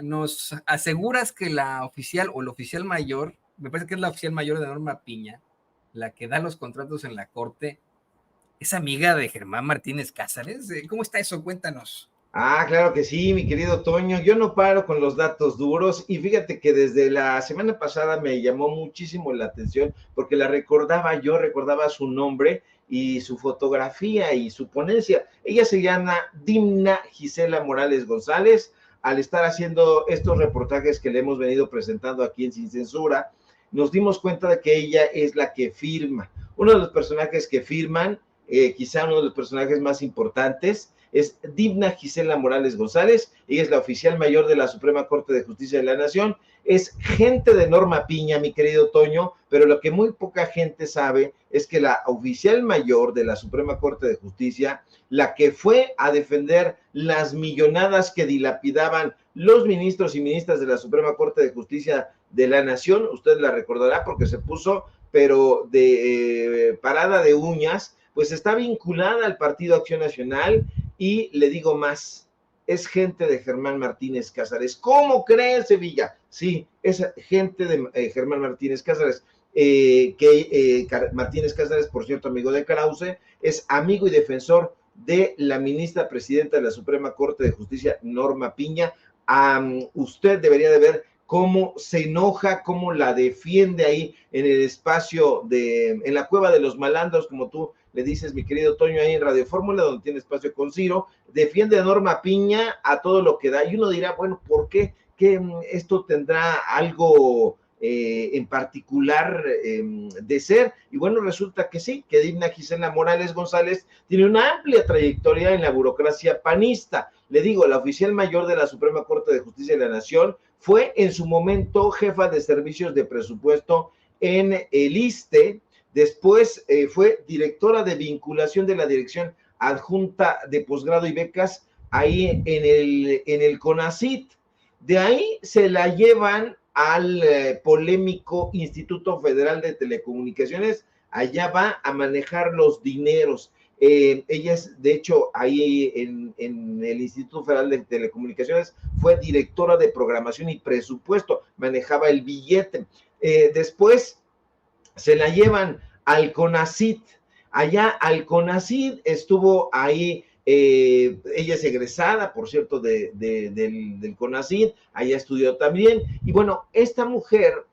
Nos aseguras que la oficial o el oficial mayor, me parece que es la oficial mayor de Norma Piña, la que da los contratos en la corte, es amiga de Germán Martínez Cázares. ¿Cómo está eso? Cuéntanos. Claro que sí, mi querido Toño. Yo no paro con los datos duros, y fíjate que desde la semana pasada me llamó muchísimo la atención porque recordaba su nombre y su fotografía y su ponencia. Ella se llama Dimna Gisela Morales González. Al estar haciendo estos reportajes que le hemos venido presentando aquí en Sin Censura, nos dimos cuenta de que ella es la que firma. Uno de los personajes que firman, quizá uno de los personajes más importantes, es Dimna Gisela Morales González. Ella es la oficial mayor de la Suprema Corte de Justicia de la Nación. Es gente de Norma Piña, mi querido Toño, pero lo que muy poca gente sabe es que la oficial mayor de la Suprema Corte de Justicia, la que fue a defender las millonadas que dilapidaban los ministros y ministras de la Suprema Corte de Justicia de la Nación, usted la recordará porque se puso, pero de parada de uñas, pues está vinculada al Partido Acción Nacional. Y le digo más, es gente de Germán Martínez Cázares. ¿Cómo crees, Sevilla? Sí, es gente de Germán Martínez Cázares. Martínez Cázares, por cierto, amigo de Krause, es amigo y defensor de la ministra presidenta de la Suprema Corte de Justicia, Norma Piña. Usted debería de ver cómo se enoja, cómo la defiende ahí en el espacio en la cueva de los malandros, como tú le dices, mi querido Toño, ahí en Radio Fórmula, donde tiene espacio con Ciro. Defiende a Norma Piña a todo lo que da, y uno dirá, bueno, ¿por qué? ¿Que esto tendrá algo en particular de ser? Y bueno, resulta que sí, que Dimna Gisela Morales González tiene una amplia trayectoria en la burocracia panista. Le digo, la oficial mayor de la Suprema Corte de Justicia de la Nación, fue en su momento jefa de servicios de presupuesto en el ISSSTE. Después fue directora de vinculación de la Dirección Adjunta de Posgrado y Becas ahí en el CONACYT. De ahí se la llevan al polémico Instituto Federal de Telecomunicaciones. Allá va a manejar los dineros. Ella es, de hecho, ahí en el Instituto Federal de Telecomunicaciones, fue directora de programación y presupuesto, manejaba el billete. Después se la llevan al CONACYT. allá al CONACYT, estuvo ahí, ella es egresada, por cierto, del CONACYT, allá estudió también, y bueno, esta mujer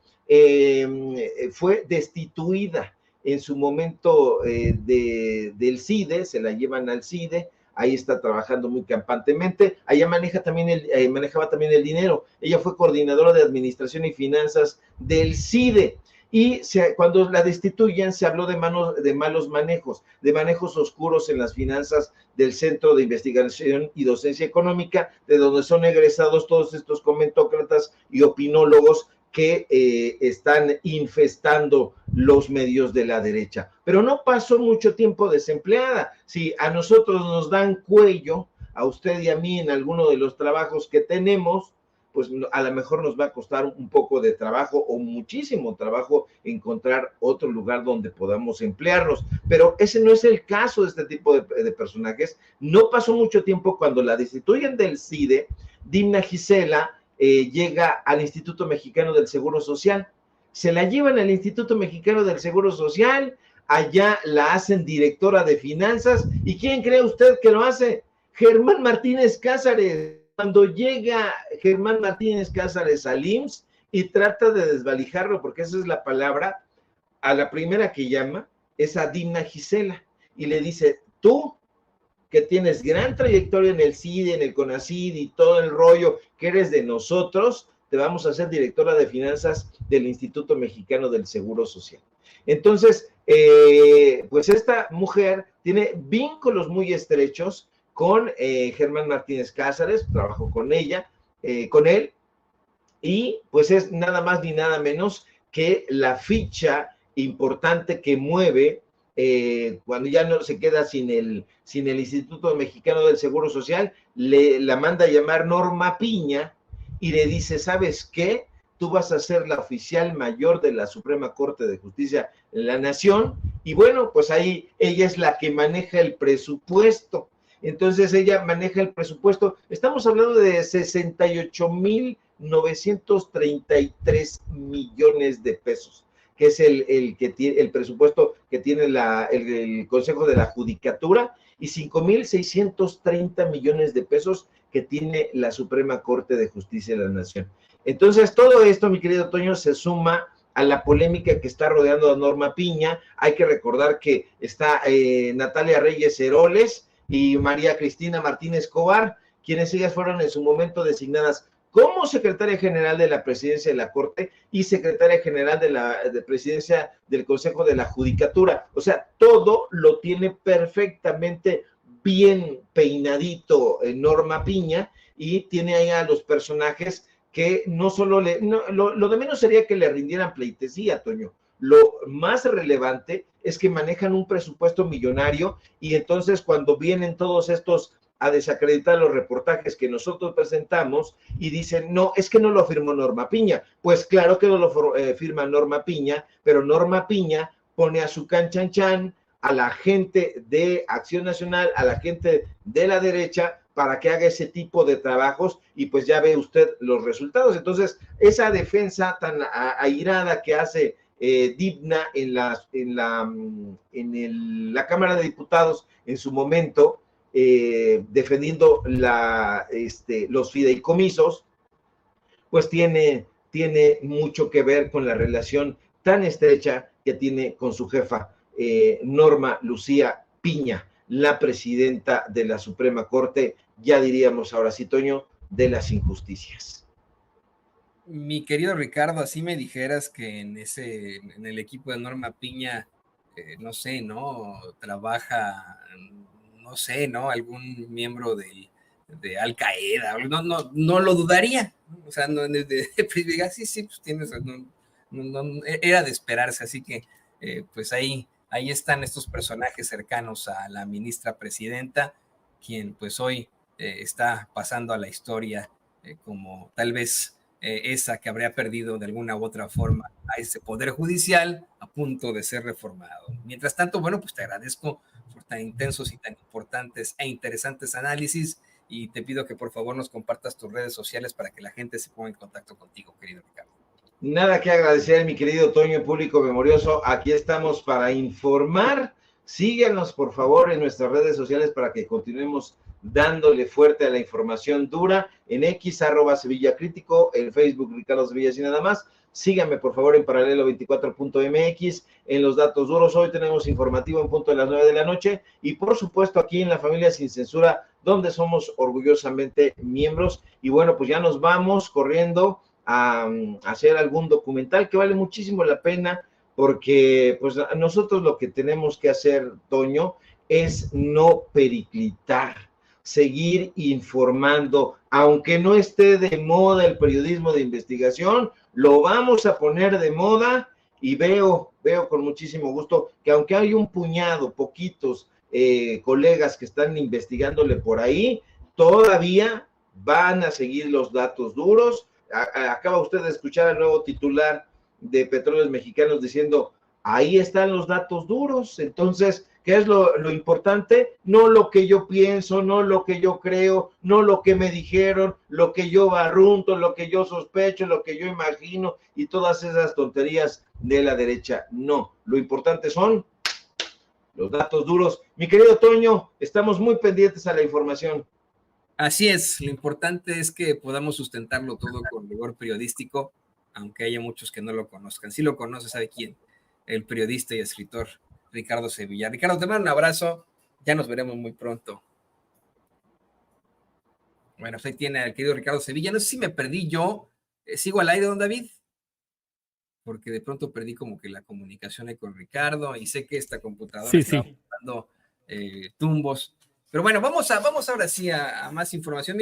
fue destituida en su momento del CIDE, se la llevan al CIDE, ahí está trabajando muy campantemente, allá manejaba también el dinero, ella fue coordinadora de administración y finanzas del CIDE, y cuando la destituyen se habló de malos manejos, de manejos oscuros en las finanzas del Centro de Investigación y Docencia Económica, de donde son egresados todos estos comentócratas y opinólogos que están infestando los medios de la derecha. Pero no pasó mucho tiempo desempleada. Si a nosotros nos dan cuello, a usted y a mí en alguno de los trabajos que tenemos, pues a lo mejor nos va a costar un poco de trabajo o muchísimo trabajo encontrar otro lugar donde podamos emplearnos. Pero ese no es el caso de este tipo de personajes. No pasó mucho tiempo cuando la destituyen del CIDE, Dimna Gisela llega al Instituto Mexicano del Seguro Social. Se la llevan al Instituto Mexicano del Seguro Social, allá la hacen directora de finanzas. ¿Y quién cree usted que lo hace? Germán Martínez Cázares. Cuando llega Germán Martínez Cázares al IMSS y trata de desvalijarlo, porque esa es la palabra, a la primera que llama es a Dimna Gisela y le dice, tú que tienes gran trayectoria en el CIDE, en el CONACYT y todo el rollo, que eres de nosotros, te vamos a hacer directora de finanzas del Instituto Mexicano del Seguro Social. Entonces, pues esta mujer tiene vínculos muy estrechos con Germán Martínez Cázares, trabajó con ella, con él, y pues es nada más ni nada menos que la ficha importante que mueve cuando ya no se queda sin el Instituto Mexicano del Seguro Social, la manda a llamar Norma Piña y le dice, ¿sabes qué? Tú vas a ser la oficial mayor de la Suprema Corte de Justicia de la Nación, y bueno, pues ahí ella es la que maneja el presupuesto. Entonces ella maneja el presupuesto, estamos hablando de 68,933 millones de pesos, que es el presupuesto que tiene el Consejo de la Judicatura, y 5,630 millones de pesos que tiene la Suprema Corte de Justicia de la Nación. Entonces, todo esto, mi querido Toño, se suma a la polémica que está rodeando a Norma Piña. Hay que recordar que está Natalia Reyes Heroles y María Cristina Martínez Cobar, quienes ellas fueron en su momento designadas como secretaria general de la presidencia de la Corte y secretaria general de presidencia del Consejo de la Judicatura. O sea, todo lo tiene perfectamente bien peinadito Norma Piña, y tiene ahí a los personajes que no solo lo de menos sería que le rindieran pleitesía, Toño. Lo más relevante es que manejan un presupuesto millonario, y entonces cuando vienen todos estos a desacreditar los reportajes que nosotros presentamos y dicen, no, es que no lo firmó Norma Piña. Pues claro que no lo firma Norma Piña, pero Norma Piña pone a su canchanchan a la gente de Acción Nacional, a la gente de la derecha, para que haga ese tipo de trabajos, y pues ya ve usted los resultados. Entonces, esa defensa tan airada que hace Dimna en la Cámara de Diputados en su momento, defendiendo los fideicomisos, pues tiene mucho que ver con la relación tan estrecha que tiene con su jefa, Norma Lucía Piña, la presidenta de la Suprema Corte, ya diríamos ahora sí, Toño, de las injusticias. Mi querido Ricardo, así me dijeras que en el equipo de Norma Piña, no sé, ¿no? Trabaja, no sé, ¿no? Algún miembro de Al Qaeda, no lo dudaría. O sea, sí, pues tienes, era de esperarse, así que pues ahí están estos personajes cercanos a la ministra presidenta, quien pues hoy está pasando a la historia como tal vez esa que habría perdido de alguna u otra forma a ese poder judicial a punto de ser reformado. Mientras tanto, bueno, pues te agradezco por tan intensos y tan importantes e interesantes análisis, y te pido que por favor nos compartas tus redes sociales para que la gente se ponga en contacto contigo, querido Ricardo. Nada que agradecer, mi querido Toño, público memorioso. Aquí estamos para informar Síganos, por favor, en nuestras redes sociales para que continuemos dándole fuerte a la información dura en X, @Sevilla Crítico, en Facebook, Ricardo Sevilla, y nada más. Síganme, por favor, en paralelo24.mx, en los datos duros. Hoy tenemos informativo en punto de las 9 de la noche y, por supuesto, aquí en La Familia Sin Censura, donde somos orgullosamente miembros. Y bueno, pues ya nos vamos corriendo a hacer algún documental que vale muchísimo la pena, porque pues nosotros lo que tenemos que hacer, Toño, es no periclitar, seguir informando, aunque no esté de moda el periodismo de investigación, lo vamos a poner de moda y veo con muchísimo gusto que aunque hay un puñado, poquitos colegas que están investigándole por ahí, todavía van a seguir los datos duros. Acaba usted de escuchar al nuevo titular de Petróleos Mexicanos diciendo, ahí están los datos duros. Entonces, ¿qué es lo importante? No lo que yo pienso, no lo que yo creo, no lo que me dijeron, lo que yo barrunto, lo que yo sospecho, lo que yo imagino y todas esas tonterías de la derecha. No, lo importante son los datos duros. Mi querido Toño, estamos muy pendientes a la información. Así es, lo importante es que podamos sustentarlo todo con rigor periodístico, aunque haya muchos que no lo conozcan. Si lo conoce, sabe quién, el periodista y escritor Ricardo Sevilla. Ricardo, te mando un abrazo, ya nos veremos muy pronto. Bueno, usted tiene al querido Ricardo Sevilla. No sé si me perdí yo, ¿sigo al aire, don David? Porque de pronto perdí como que la comunicación ahí con Ricardo y sé que esta computadora está dando tumbos. Pero bueno, vamos ahora sí a más información. Mire,